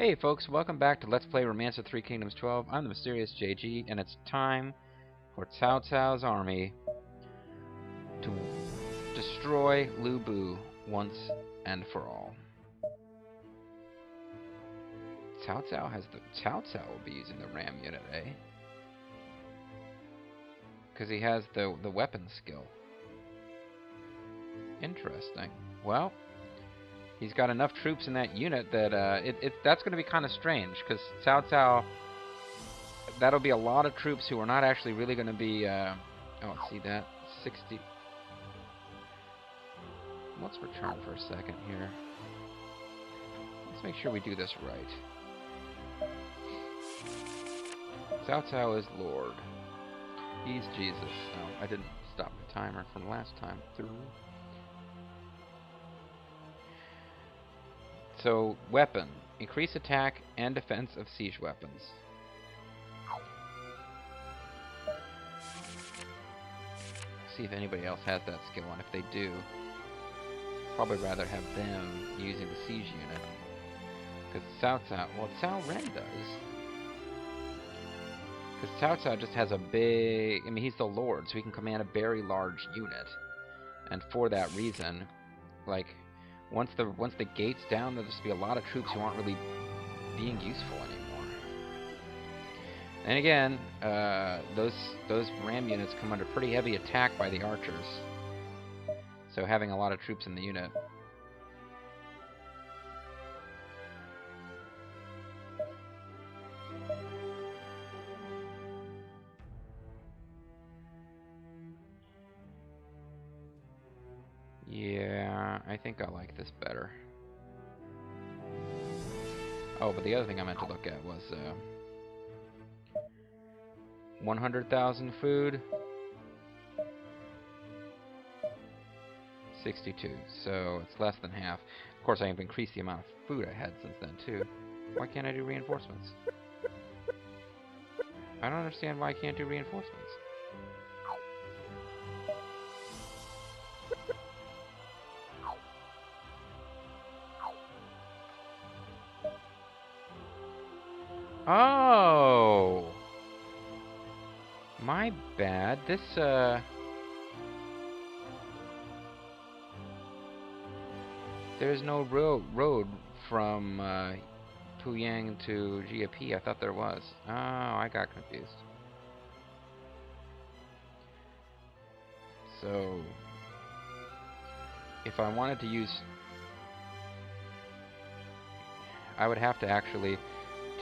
Hey folks, welcome back to Let's Play Romancer 3 Kingdoms 12. I'm the mysterious JG, and it's time for Cao Cao's army to destroy Lu Bu once and for all. Cao Cao will be using the ram unit, eh? Because he has the weapon skill. Interesting. Well, he's got enough troops in that unit that that's going to be kind of strange, because Cao Cao, that'll be a lot of troops who are not actually really going to be, oh, see that? 60. Let's return for a second here. Let's make sure we do this right. Cao Cao is Lord. He's Jesus. Oh, I didn't stop the timer from last time through. So, weapon. Increase attack and defense of siege weapons. See if anybody else has that skill, and if they do, probably rather have them using the siege unit. Because Cao Cao, well, Cao Ren does. Because Cao Cao just has a big, I mean, he's the Lord, so he can command a very large unit. And for that reason, like, once the gate's down, there'll just be a lot of troops who aren't really being useful anymore. And again, those ram units come under pretty heavy attack by the archers. So having a lot of troops in the unit. Yeah, I think I like this better. Oh, but the other thing I meant to look at was 100,000 food, 62, so it's less than half. Of course, I have increased the amount of food I had since then, too. Why can't I do reinforcements? I don't understand why I can't do reinforcements. Oh! My bad. This, there's no road from, Puyang to GAP. I thought there was. Oh, I got confused. So, if I wanted to use... I would have to actually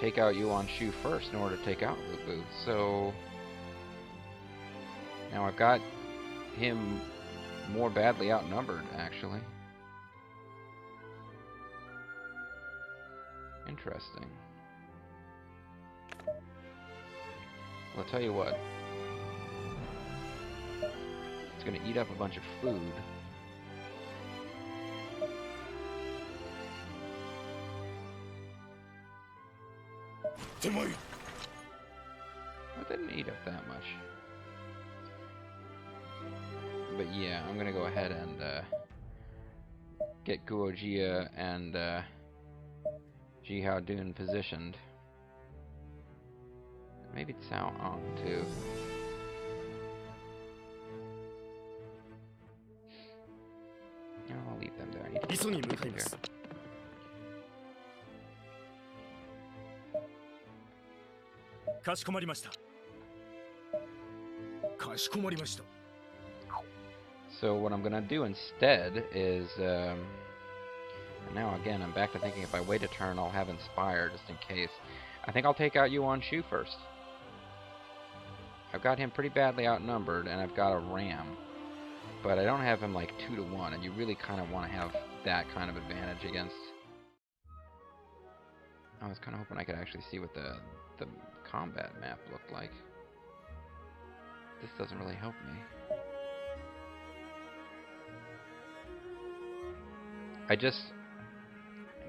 take out Yuan Shu first in order to take out Lu Bu. So now I've got him more badly outnumbered, actually. Interesting. Well, I'll tell you what. It's going to eat up a bunch of food. It didn't eat up that much. But yeah, I'm gonna go ahead and get Guo Jia and Jihao Dun positioned. Maybe Cao Ang too. No, I'll leave them there. I need to get them there. So what I'm gonna do instead is, and now again I'm back to thinking if I wait a turn I'll have Inspire just in case. I think I'll take out Yuan Shu first. I've got him pretty badly outnumbered, and I've got a ram, but I don't have him like 2-to-1, and you really kind of want to have that kind of advantage against. I was kind of hoping I could actually see what the combat map looked like. This doesn't really help me.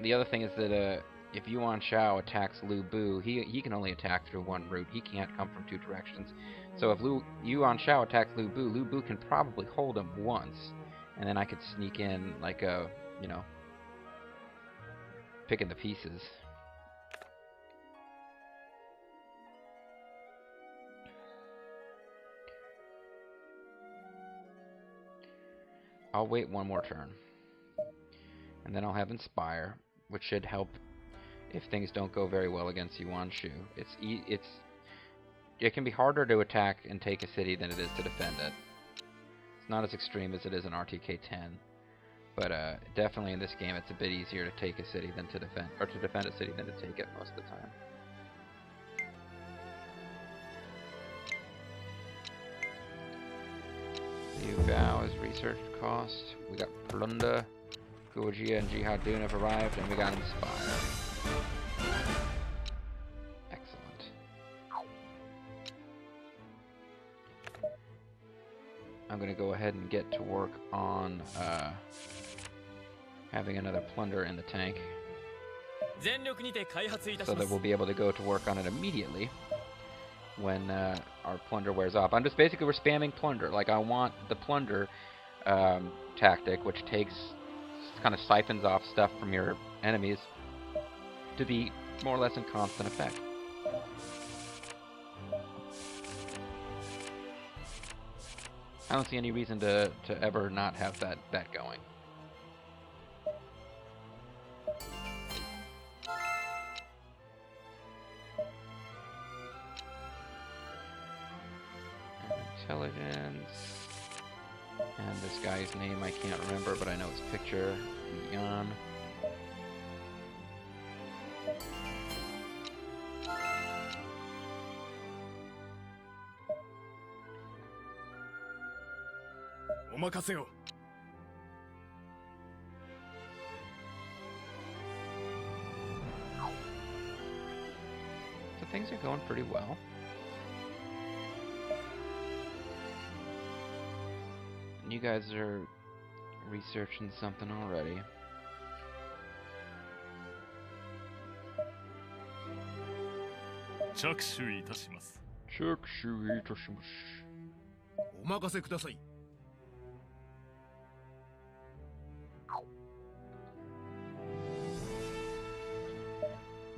The other thing is that if Yuan Shao attacks Lu Bu, he can only attack through one route. He can't come from two directions. So if Yuan Shao attacks Lu Bu can probably hold him once, and then I could sneak in like a, you know, picking the pieces. I'll wait one more turn. And then I'll have Inspire, which should help if things don't go very well against Yuan Shu. It can be harder to attack and take a city than it is to defend it. It's not as extreme as it is in RTK 10, but definitely in this game it's a bit easier to take a city than to defend, or to defend a city than to take it most of the time. Liu Bao is research cost. We got Plunder, Guojia, and Jihadun have arrived, and we got Inspire. Excellent. I'm going to go ahead and get to work on having another Plunder in the tank, so that we'll be able to go to work on it immediately when our Plunder wears off. I'm just basically, we're spamming Plunder. Like, I want the Plunder tactic, which takes, kind of siphons off stuff from your enemies, to be more or less in constant effect. I don't see any reason to ever not have that going. Intelligence. And this guy's name I can't remember, but I know his picture. Yan. So things are going pretty well. You guys are researching something already.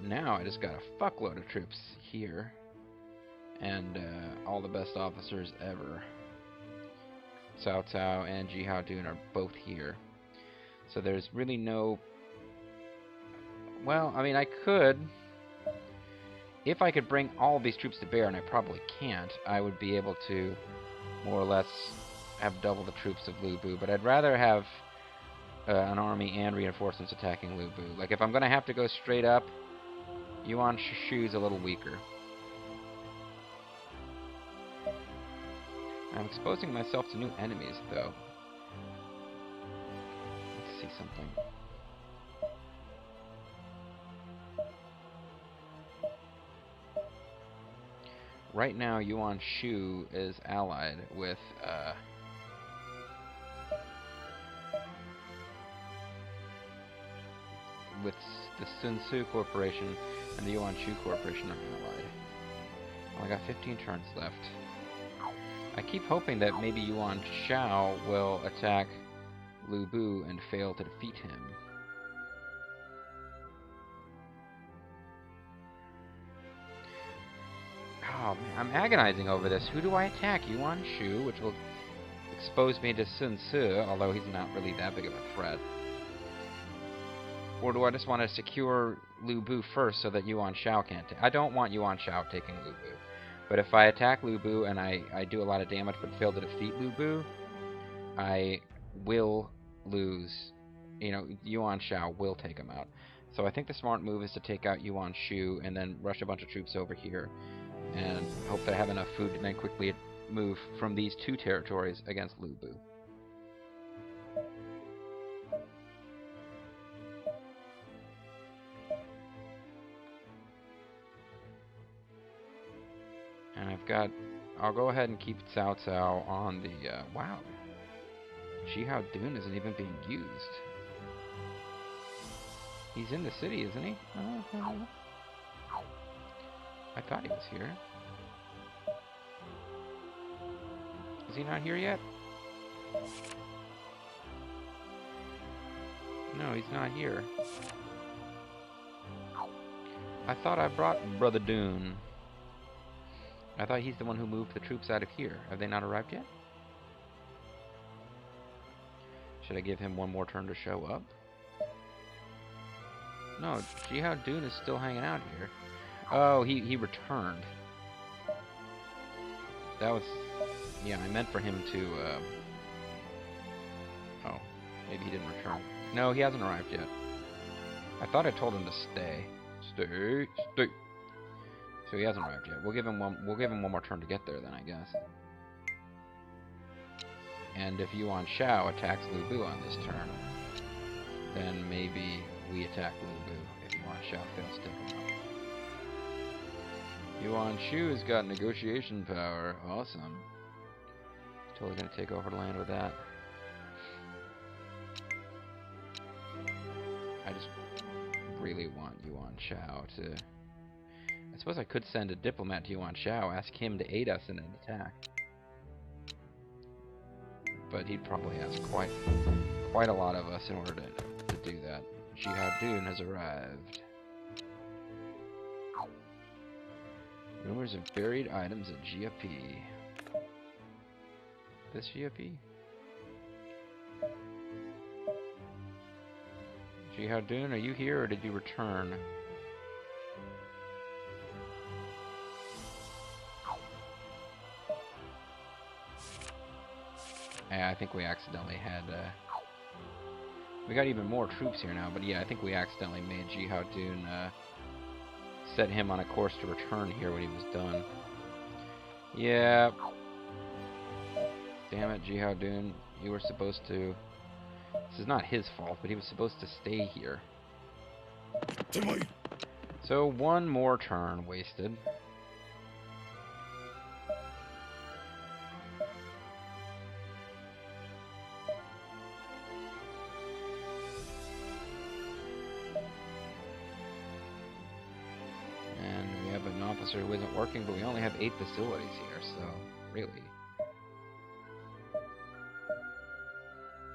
Now I just got a fuckload of troops here, and all the best officers ever. Cao Cao and Jihadun are both here. So there's really no... Well, I mean, I could... If I could bring all of these troops to bear, and I probably can't, I would be able to more or less have double the troops of Lu Bu. But I'd rather have an army and reinforcements attacking Lu Bu. Like, if I'm going to have to go straight up, Yuan Shu's a little weaker. I'm exposing myself to new enemies, though. Let's see something. Right now, Yuan Shu is allied with the Sun Tzu Corporation, and the Yuan Shu Corporation are allied. Well, I got 15 turns left. I keep hoping that maybe Yuan Shao will attack Lu Bu and fail to defeat him. Oh man, I'm agonizing over this. Who do I attack? Yuan Shu, which will expose me to Sun Tzu, although he's not really that big of a threat. Or do I just want to secure Lu Bu first so that Yuan Shao can't take? I don't want Yuan Shao taking Lu Bu. But if I attack Lu Bu and I do a lot of damage but fail to defeat Lu Bu, I will lose. You know, Yuan Shao will take him out. So I think the smart move is to take out Yuan Shu and then rush a bunch of troops over here and hope that I have enough food to then quickly move from these two territories against Lu Bu. And I'll go ahead and keep Cao Cao on the, wow. Jihadun isn't even being used. He's in the city, isn't he? I thought he was here. Is he not here yet? No, he's not here. I thought I brought Brother Dune. I thought he's the one who moved the troops out of here. Have they not arrived yet? Should I give him one more turn to show up? No, Jihao Dun is still hanging out here. Oh, he returned. That was... Yeah, I meant for him to... Oh, maybe he didn't return. No, he hasn't arrived yet. I thought I told him to stay. Stay. So he hasn't arrived yet. We'll give him one more turn to get there then, I guess. And if Yuan Shao attacks Lu Bu on this turn, then maybe we attack Lu Bu if Yuan Shao fails to take him out. Yuan Shu has got negotiation power. Awesome. Totally gonna take over land with that. I just really want Yuan Shao to... I suppose I could send a diplomat to Yuan Shao, ask him to aid us in an attack. But he'd probably ask quite a lot of us in order to do that. Jihao Dun has arrived. Rumors of buried items at GFP. This GFP? Jihao Dun, are you here or did you return? Yeah, I think we accidentally had... we got even more troops here now, but yeah, I think we accidentally made Jihao Dun set him on a course to return here when he was done. Yeah. Damn it, Jihao Dun. You were supposed to... This is not his fault, but he was supposed to stay here. So one more turn wasted. Who isn't working, but we only have 8 facilities here, so really.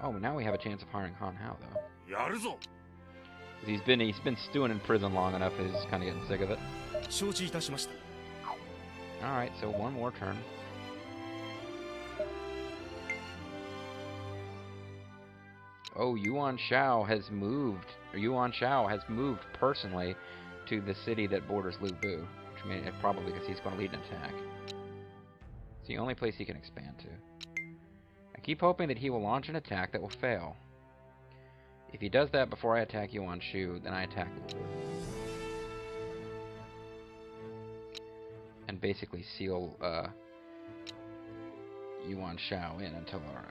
Oh, now we have a chance of hiring Han Hao, though. He's been stewing in prison long enough, he's kind of getting sick of it. Alright, so one more turn. Oh, Yuan Shao has moved personally to the city that borders Lu Bu. Probably because he's going to lead an attack. It's the only place he can expand to. I keep hoping that he will launch an attack that will fail. If he does that before I attack Yuan Shu, then I attack Lu Bu. And basically seal Yuan Shao in until our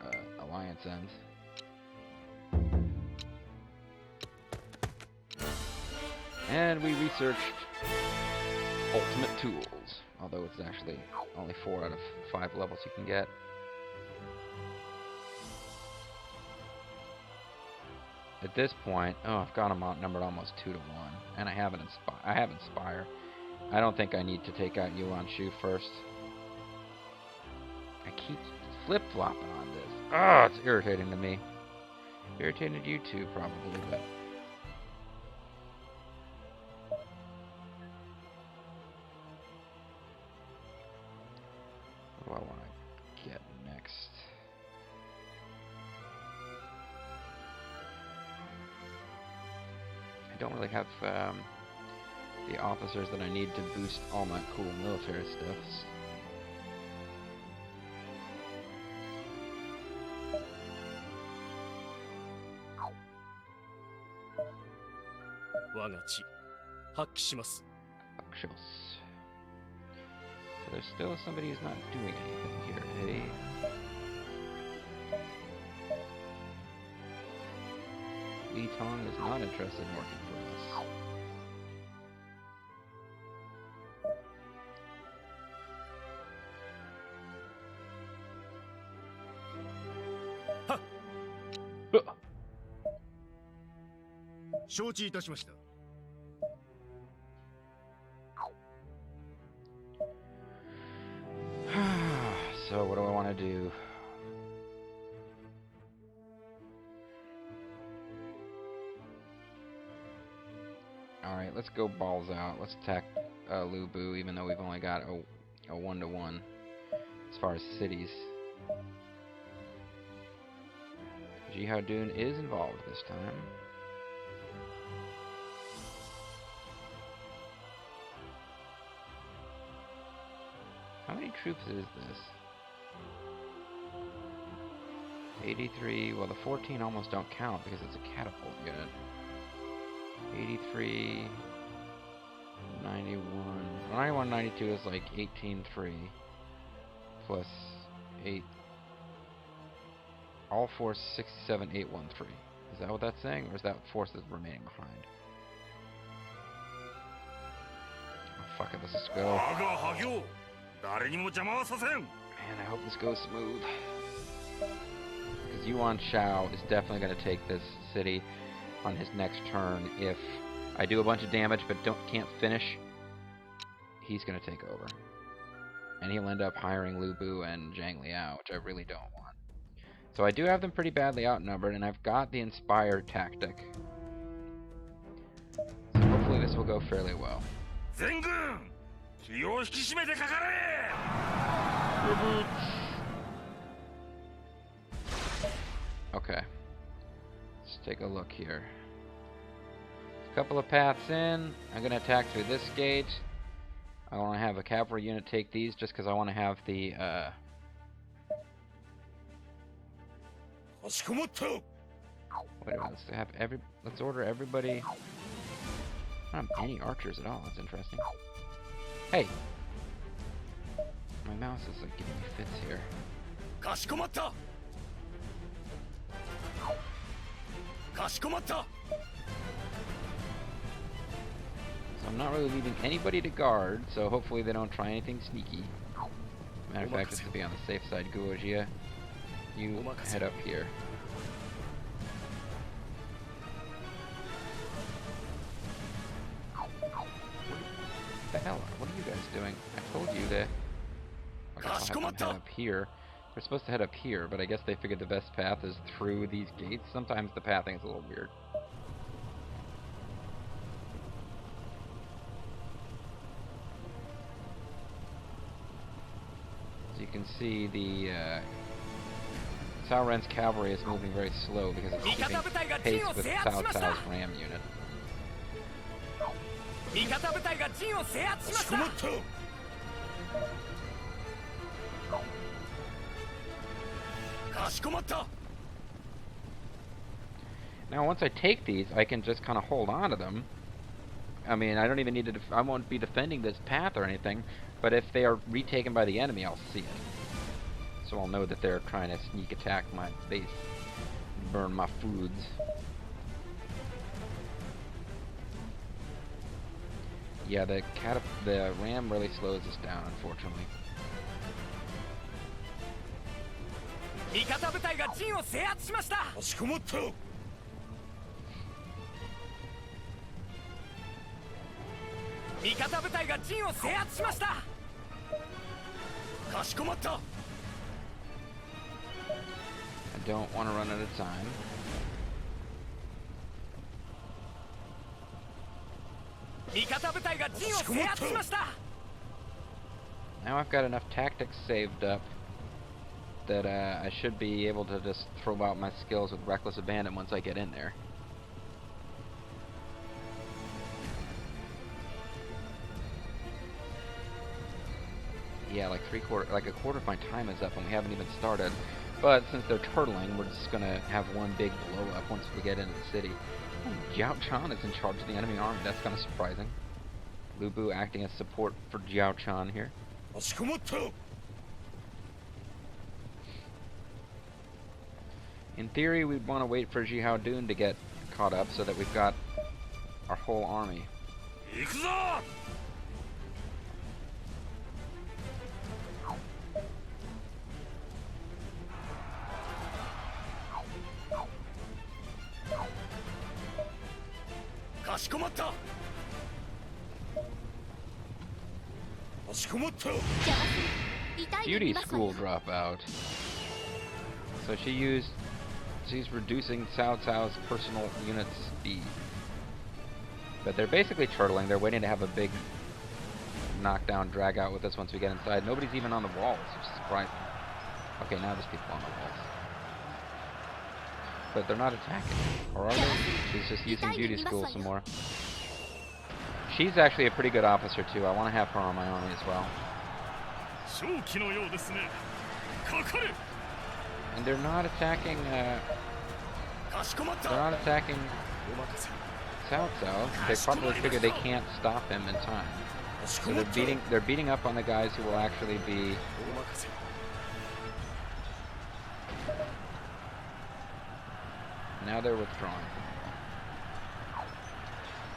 alliance ends. And we researched ultimate tools, although it's actually only 4 out of 5 levels you can get. At this point, oh, I've got them outnumbered almost 2 to 1, and I have Inspire. I don't think I need to take out Yuan Shu first. I keep flip-flopping on this. Ah, it's irritating to me. Irritating to you too, probably, but... What do I want to get next? I don't really have the officers that I need to boost all my cool military stuffs. So there's still somebody who's not doing anything here, eh? Li Tong is not interested in working for us. So what do I want to do? Alright, let's go balls out. Let's attack Lu Bu, even though we've only got a 1-to-1 as far as cities. Jihaodun is involved this time. How many troops is this? 83, well the 14 almost don't count because it's a catapult unit. 83, 91, 91, 92 is like 18-3 plus 8. All force 67, 813. Is that what that's saying, or is that forces remaining behind? Oh, fuck it, let's just go. Man, I hope this goes smooth. Because Yuan Shao is definitely going to take this city on his next turn. If I do a bunch of damage but can't finish, he's going to take over. And he'll end up hiring Lu Bu and Zhang Liao, which I really don't want. So I do have them pretty badly outnumbered, and I've got the Inspired tactic. So hopefully this will go fairly well. Okay. Let's take a look here. A couple of paths in. I'm going to attack through this gate. I want to have a cavalry unit take these just because I want to have the... Wait a minute, let's order everybody... I don't have any archers at all, that's interesting. Hey! My mouse is like giving me fits here. So I'm not really leaving anybody to guard, so hopefully they don't try anything sneaky. Matter of fact, just to be on the safe side, Guojia, you head up here. What the hell? What are you guys doing? I told you to... I guess I'll have them head up here. They're supposed to head up here, but I guess they figured the best path is through these gates. Sometimes the pathing is a little weird. As you can see, the Cao Ren's cavalry is moving very slow because it's keeping pace with Cao Cao's ram unit. Now once I take these, I can just kind of hold on to them. I mean, I don't even need to... I won't be defending this path or anything, but if they are retaken by the enemy, I'll see it. So I'll know that they're trying to sneak attack my base, burn my foods. Yeah, the ram really slows us down, unfortunately. I don't want to run out of time. Now I've got enough tactics saved up that I should be able to just throw out my skills with Reckless Abandon once I get in there. Yeah, like a quarter of my time is up and we haven't even started. But since they're turtling, we're just gonna have one big blow up once we get into the city. Oh, Jiao Chan is in charge of the enemy army. That's kind of surprising. Lu Bu acting as support for Jiao Chan here. In theory, we'd want to wait for Jihaodun to get caught up so that we've got our whole army. Beauty school dropout. So she's reducing Cao Cao's personal unit speed. But they're basically turtling. They're waiting to have a big knockdown drag out with us once we get inside. Nobody's even on the walls, which is surprising. Okay, now there's people on the walls. but they're not attacking. Or are they? She's just using duty school some more. She's actually a pretty good officer too. I want to have her on my army as well. And they're not attacking. They're not attacking Cao Cao. They probably figure they can't stop him in time. So they're beating up on the guys who will actually be. Now they're withdrawing.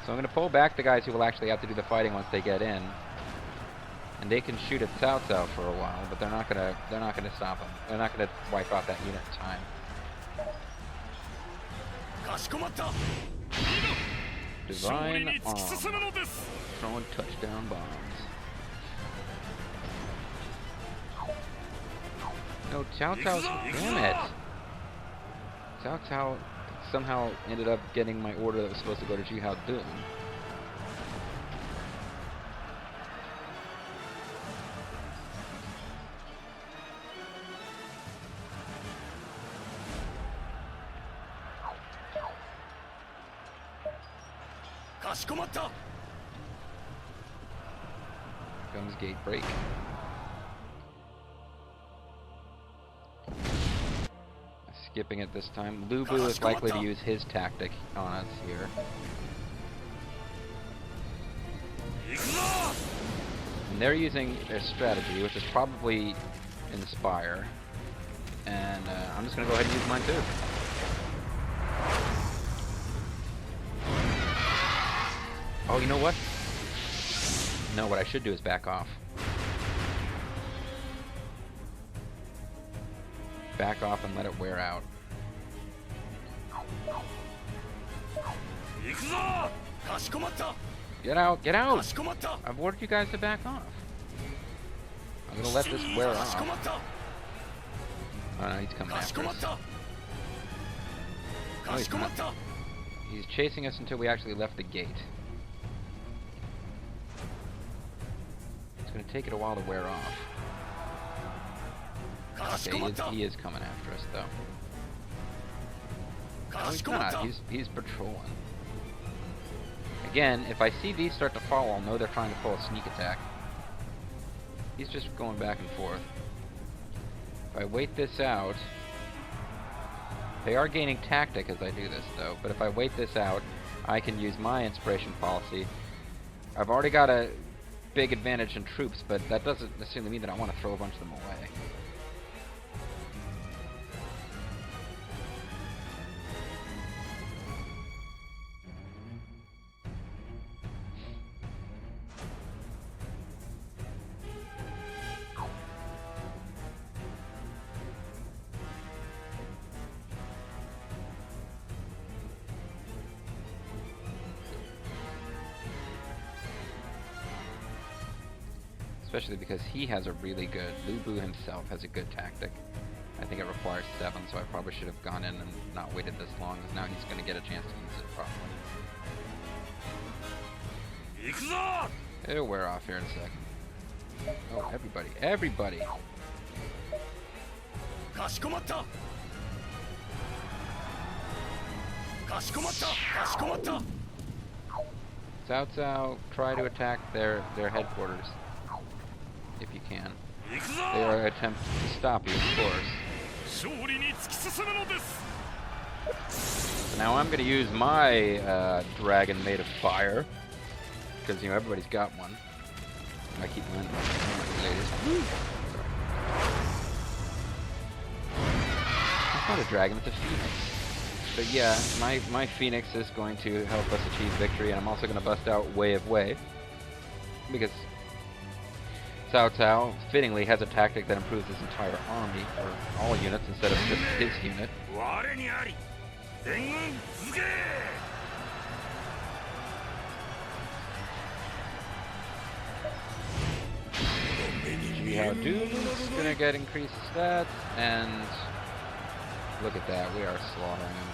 So I'm going to pull back the guys who will actually have to do the fighting once they get in, and they can shoot at Cao Cao for a while, but they're not going to stop them. They're not going to wipe out that unit in time. Divine Arm. Throwing touchdown bombs. No, Cao Cao's. Damn it! Cao Cao somehow ended up getting my order that was supposed to go to Jihao Dun. Comes gate break. Skipping it this time. Lu Bu is likely to use his tactic on us here. And they're using their strategy, which is probably Inspire. And I'm just going to go ahead and use mine too. Oh, you know what? No, what I should do is back off. Back off and let it wear out. Get out! Get out! I've ordered you guys to back off. I'm gonna let this wear off. Oh no, he's coming after us. No, he's not. He's chasing us until we actually left the gate. It's gonna take it a while to wear off. Okay, he is coming after us, though. No, he's not. He's patrolling. Again, if I see these start to fall, I'll know they're trying to pull a sneak attack. He's just going back and forth. If I wait this out... They are gaining tactic as I do this, though. But if I wait this out, I can use my inspiration policy. I've already got a big advantage in troops, but that doesn't necessarily mean that I want to throw a bunch of them away. Especially because he has a really good... Lu Bu himself has a good tactic. I think it requires 7, so I probably should have gone in and not waited this long, because now he's going to get a chance to use it properly. It'll wear off here in a second. Oh, everybody. Everybody! Cao Cao, try to attack their headquarters. If you can. They are attempting to stop you, of course. So now I'm going to use my dragon made of fire. Because, you know, everybody's got one. I keep landing on the latest. It's not a dragon, it's a phoenix. But yeah, my phoenix is going to help us achieve victory, and I'm also going to bust out Way of Way. Because Cao Cao, fittingly, has a tactic that improves his entire army, or all units, instead of just his unit. Jihao Dun's gonna get increased stats, and look at that, we are slaughtering him.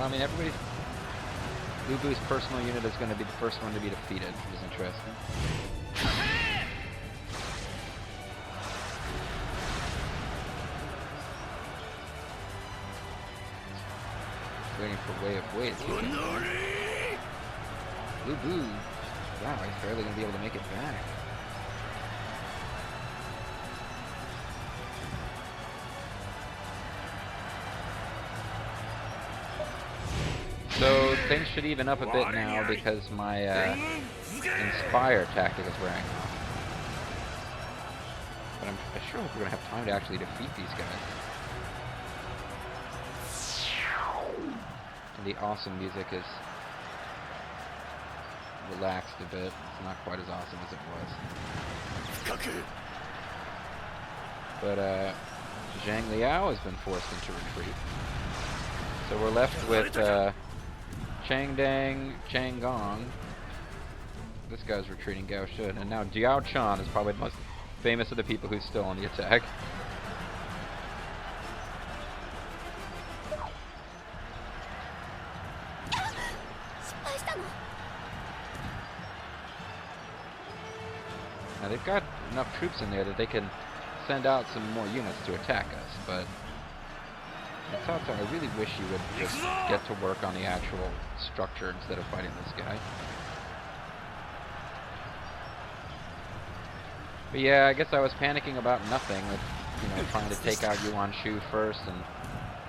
I mean, everybody's... Lu Bu's personal unit is going to be the first one to be defeated, which is interesting. waiting for Way of Way to kick in. Lu Bu. Wow, he's barely going to be able to make it back. So things should even up a bit now because my Inspire tactic is wearing off. But I'm sure we're going to have time to actually defeat these guys. And the awesome music is relaxed a bit. It's not quite as awesome as it was. But Zhang Liao has been forced into retreat. So we're left with Chang Dang, Chang Gong. This guy's retreating Gao Shun. And now Diao Chan is probably the most famous of the people who's still on the attack. Now they've got enough troops in there that they can send out some more units to attack us, but I really wish you would just get to work on the actual structure instead of fighting this guy. But yeah, I guess I was panicking about nothing with, trying to take out Yuan Shu first, and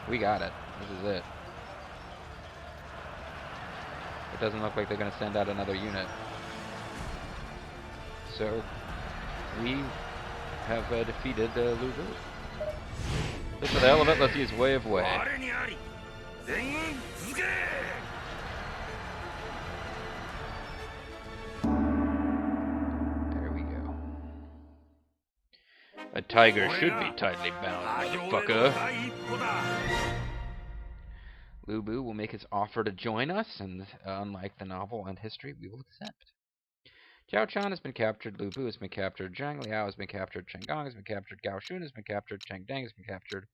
we got it. This is it. It doesn't look like they're going to send out another unit. So, we have defeated Lu Bu. Just for the hell of it, let's use Way of Way. There we go. A tiger should be tightly bound, motherfucker. Lu Bu will make his offer to join us, and unlike the novel and history, we will accept. Jiao Chan has been captured, Lu Bu has been captured, Zhang Liao has been captured, Cheng Gong has been captured, Gao Shun has been captured, Cheng Dang has been captured.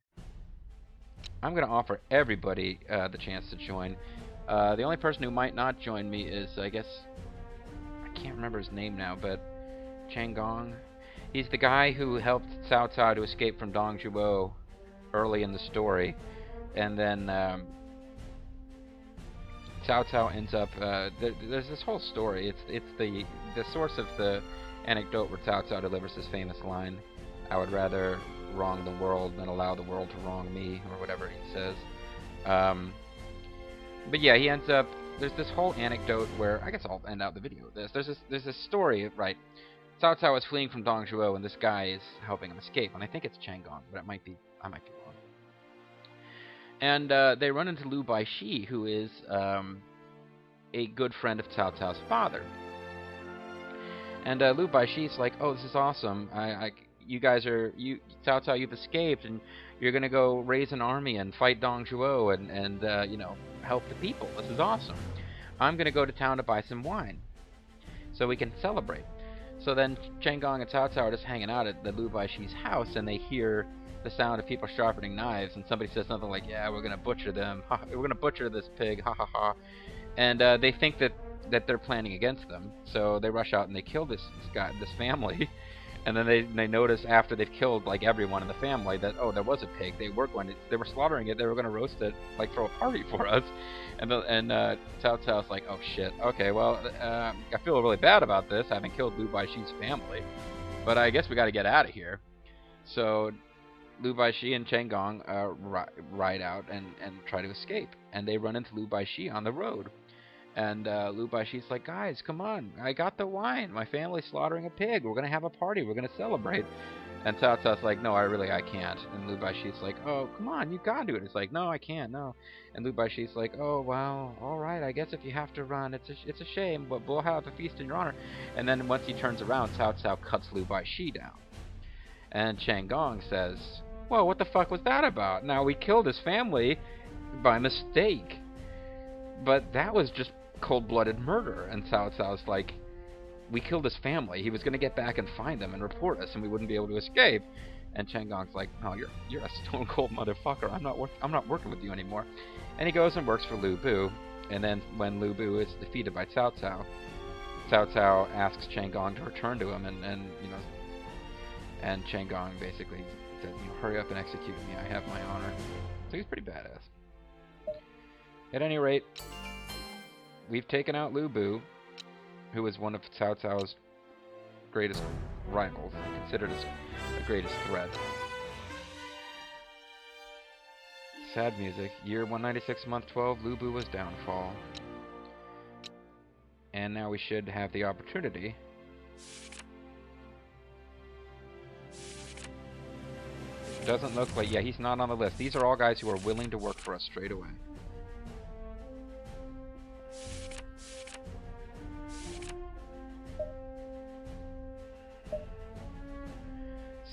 I'm going to offer everybody the chance to join. The only person who might not join me is, I guess, I can't remember his name now, but Cheng Gong. He's the guy who helped Cao Cao to escape from Dong Zhuo early in the story. And then Cao Cao ends up, there's this whole story. It's the source of the anecdote where Cao Cao delivers his famous line, "I would rather wrong the world than allow the world to wrong me," or whatever he says. But yeah, he ends up, there's this whole anecdote where, I guess I'll end out the video with this. There's this story, right? Cao Cao is fleeing from Dong Zhuo, and this guy is helping him escape, and I think it's Chang Gong, but I might be wrong. And they run into Lu Baishi, who is a good friend of Cao Cao's father. And Lu Baishi's like, "Oh, this is awesome. You guys are, Cao Cao, you've escaped, and you're gonna go raise an army and fight Dong Zhuo and help the people. This is awesome. I'm gonna go to town to buy some wine, so we can celebrate." So then Cheng Gong and Cao Cao are just hanging out at the Lu Baishi's house, and they hear the sound of people sharpening knives, and somebody says something like, "Yeah, we're gonna butcher them. We're gonna butcher this pig. Ha ha ha." And they think that they're planning against them, so they rush out and they kill this family. And then they notice after they've killed like everyone in the family that, oh, there was a pig. They were slaughtering it. They were going to roast it, like throw a party for us. And Cao Cao's like, "Oh shit. Okay, well, I feel really bad about this, having killed Lu Baishi's family, but I guess we got to get out of here." So Lu Baishi and Cheng Gong ride out and try to escape, and they run into Lu Baishi on the road. And Lu Baishi's like, "Guys, come on, I got the wine. My family's slaughtering a pig. We're going to have a party. We're going to celebrate." And Cao Cao's like, "No, I can't." And Lu Baishi's like, "Oh, come on, you got to do it." It's like, "No, I can't, no." And Lu Baishi's like, "Oh, well, all right, I guess if you have to run, it's a shame, but we'll have a feast in your honor." And then once he turns around, Cao Cao cuts Lu Baishi down. And Cheng Gong says, "Well, what the fuck was that about? Now, we killed his family by mistake, but that was just cold-blooded murder." And Cao Cao's like, "We killed his family. He was going to get back and find them and report us, and we wouldn't be able to escape." And Cheng Gong's like, "No, you're a stone-cold motherfucker. I'm not working with you anymore." And he goes and works for Lu Bu. And then when Lu Bu is defeated by Cao Cao, Cao Cao asks Cheng Gong to return to him, and Cheng Gong basically says, "Hurry up and execute me. I have my honor." So he's pretty badass. At any rate, we've taken out Lu Bu, who is one of Cao Cao's greatest rivals, considered as the greatest threat. Sad music. Year 196, month 12, Lu Bu was downfall. And now we should have the opportunity doesn't look like, yeah, he's not on the list. These are all guys who are willing to work for us straight away.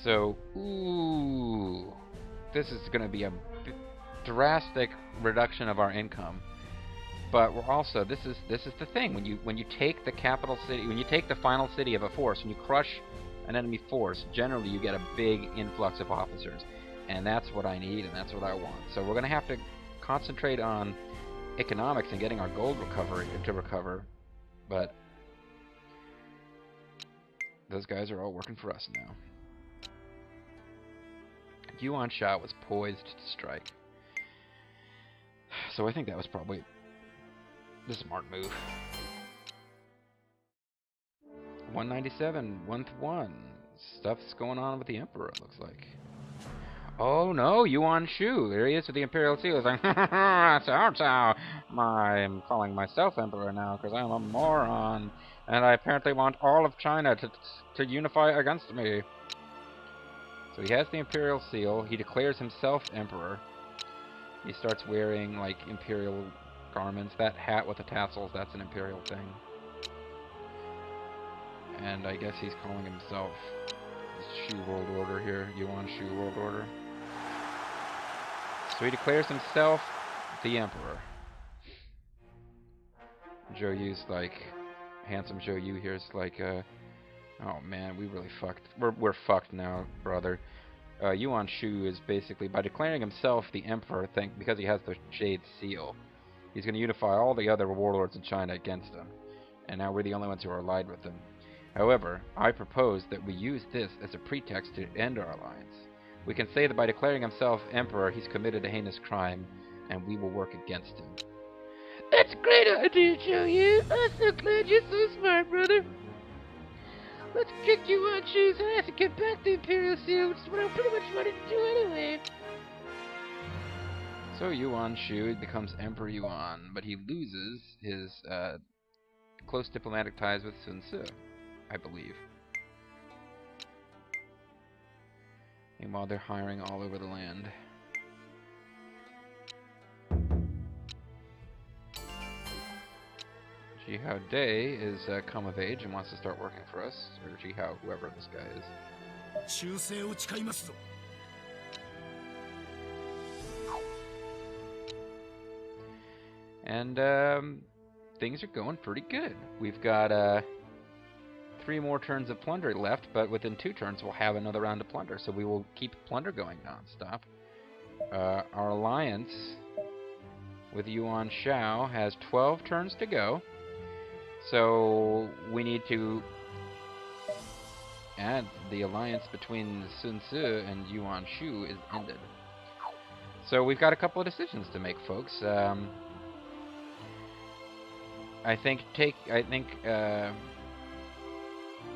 So, ooh, this is going to be a drastic reduction of our income. But we're also, this is the thing, when you take the capital city, when you take the final city of a force, when you crush an enemy force, generally you get a big influx of officers, and that's what I need and that's what I want. So we're going to have to concentrate on economics and getting our gold recovery to recover, but those guys are all working for us now. Yuan Sha was poised to strike, so I think that was probably the smart move. 197, 1-1. Stuff's going on with the Emperor, it looks like. Oh no, Yuan Shu. There he is with the Imperial Seal. He's like, Cao Cao. I'm calling myself Emperor now because I'm a moron. And I apparently want all of China to unify against me. So he has the Imperial Seal. He declares himself Emperor. He starts wearing, like, Imperial garments. That hat with the tassels, that's an Imperial thing. And I guess he's calling himself Shu World Order here. Yuan Shu World Order. So he declares himself the Emperor. Zhou Yu's like, handsome Zhou Yu here's like, oh man, we really fucked. We're fucked now, brother. Yuan Shu is basically, by declaring himself the Emperor, because he has the Jade Seal, he's going to unify all the other warlords in China against him. And now we're the only ones who are allied with him. However, I propose that we use this as a pretext to end our alliance. We can say that by declaring himself Emperor, he's committed a heinous crime, and we will work against him. That's a great idea, Zhou Yu. I'm so glad you're so smart, brother. Let's kick Yuan Shu's ass and get back the Imperial Seal, which is what I pretty much wanted to do anyway. So Yuan Shu becomes Emperor Yuan, but he loses his close diplomatic ties with Sun Ce, I believe. Meanwhile, they're hiring all over the land. Jihao Dai is come of age and wants to start working for us, or Jihao, whoever this guy is. And things are going pretty good. We've got 3 more turns of plunder left, but within 2 turns we'll have another round of plunder, so we will keep plunder going non-stop. Our alliance with Yuan Shao has 12 turns to go, so we need to add the alliance between Sun Ce and Yuan Shu is ended. So we've got a couple of decisions to make, folks. I think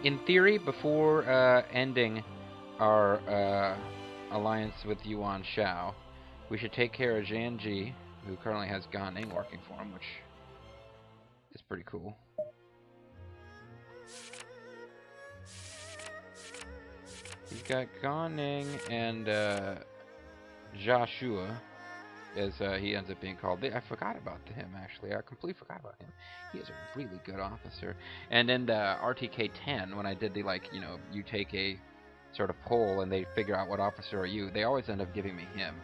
in theory, before ending our alliance with Yuan Shao, we should take care of Zhan Ji, who currently has Gan Ning working for him, which is pretty cool. He's got Gan Ning and Jia Shua, as he ends up being called. I forgot about him, actually. I completely forgot about him. He is a really good officer. And in the RTK 10, when I did the, like, you know, you take a sort of poll and they figure out what officer are you, they always end up giving me him.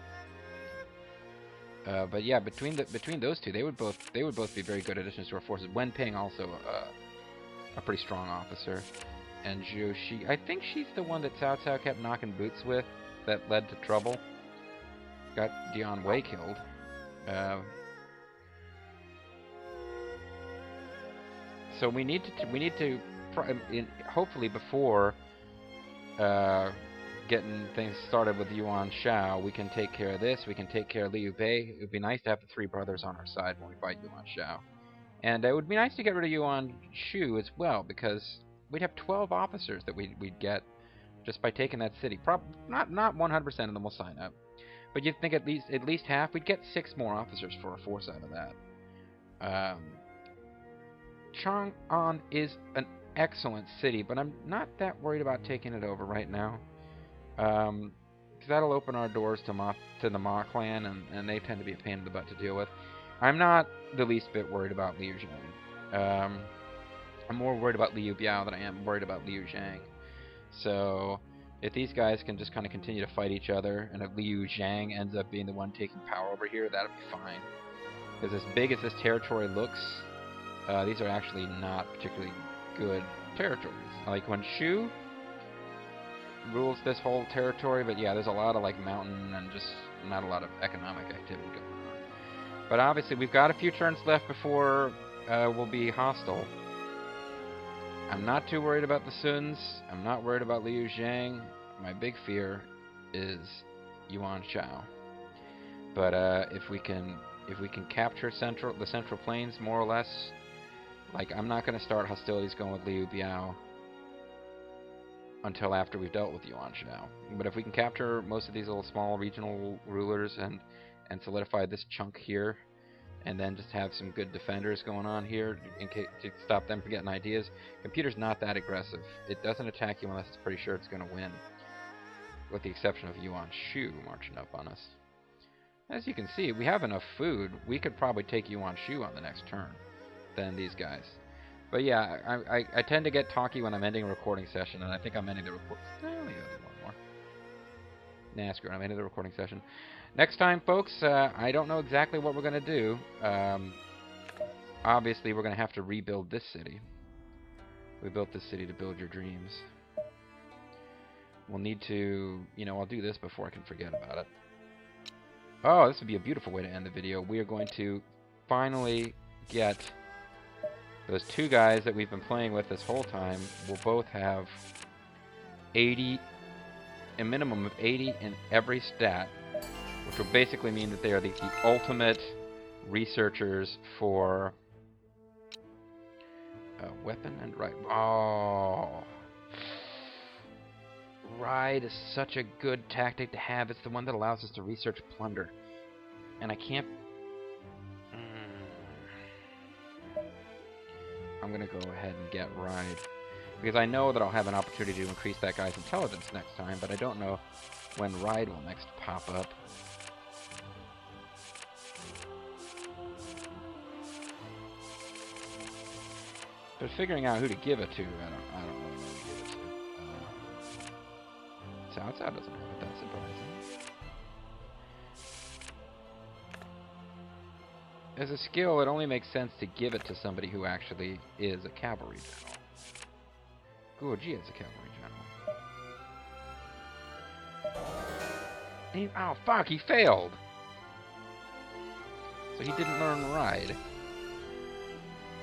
But yeah, between those two, they would both be very good additions to our forces. Wen Ping also a pretty strong officer. And Zhou Shi, I think she's the one that Cao Cao kept knocking boots with, that led to trouble. Got Dian Wei killed. So we need to hopefully before getting things started with Yuan Shao. We can take care of this. We can take care of Liu Bei. It would be nice to have the three brothers on our side when we fight Yuan Shao. And it would be nice to get rid of Yuan Shu as well, because we'd have 12 officers that we'd get just by taking that city. Not 100% of them will sign up, but you'd think at least half. We'd get 6 more officers for a force out of that. Chang'an is an excellent city, but I'm not that worried about taking it over right now. Because that'll open our doors to the Ma clan, and they tend to be a pain in the butt to deal with. I'm not the least bit worried about Liu Zhang. I'm more worried about Liu Biao than I am worried about Liu Zhang. So, if these guys can just kind of continue to fight each other, and if Liu Zhang ends up being the one taking power over here, that'll be fine. Because as big as this territory looks, these are actually not particularly good territories. Like when Shu rules this whole territory, but yeah, there's a lot of like mountain and just not a lot of economic activity going on. But obviously, we've got a few turns left before we'll be hostile. I'm not too worried about the Suns. I'm not worried about Liu Zhang. My big fear is Yuan Shao. But if we can capture the Central Plains more or less, like I'm not going to start hostilities going with Liu Biao until after we've dealt with Yuan Shao. But if we can capture most of these little small regional rulers and solidify this chunk here, and then just have some good defenders going on here to stop them from getting ideas. Computer's not that aggressive. It doesn't attack you unless it's pretty sure it's going to win, with the exception of Yuan Shu marching up on us. As you can see, we have enough food. We could probably take Yuan Shu on the next turn than these guys. But yeah, I tend to get talky when I'm ending a recording session, and I think I'm ending the recording. Let me do one more. Nah, screw it. I'm ending the recording session. Next time, folks, I don't know exactly what we're going to do. Obviously, we're going to have to rebuild this city. We built this city to build your dreams. We'll need to, I'll do this before I can forget about it. Oh, this would be a beautiful way to end the video. We are going to finally get those 2 guys that we've been playing with this whole time. Will both have 80, a minimum of 80 in every stat, which will basically mean that they are the ultimate researchers for weapon and ride. Oh, ride is such a good tactic to have. It's the one that allows us to research plunder, and I can't. I'm gonna go ahead and get ride because I know that I'll have an opportunity to increase that guy's intelligence next time, but I don't know when ride will next pop up. But figuring out who to give it to, I don't really know who to give it to. Cao Cao doesn't have it, that's surprising. As a skill, it only makes sense to give it to somebody who actually is a cavalry general. Guoji is a cavalry general. Oh fuck, he failed! So he didn't learn ride.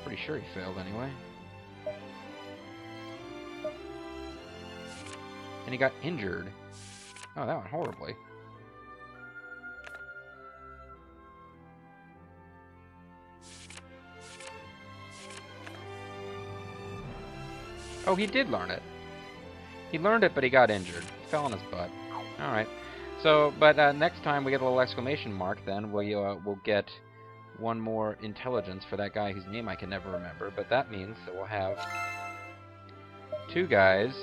Pretty sure he failed anyway. And he got injured. Oh, that went horribly. Oh, he did learn it. He learned it, but he got injured. He fell on his butt. Alright. So, but next time we get a little exclamation mark, then we'll get one more intelligence for that guy whose name I can never remember, but that means that we'll have 2 guys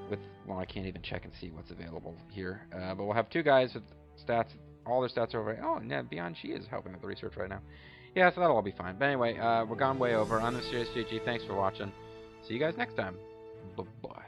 with, well, I can't even check and see what's available here, but we'll have 2 guys with stats, all their stats are over. Oh, yeah, Beyond She is helping with the research right now. Yeah, so that'll all be fine. But anyway, we're gone way over. I'm the Serious GG. Thanks for watching. See you guys next time. Bye-bye.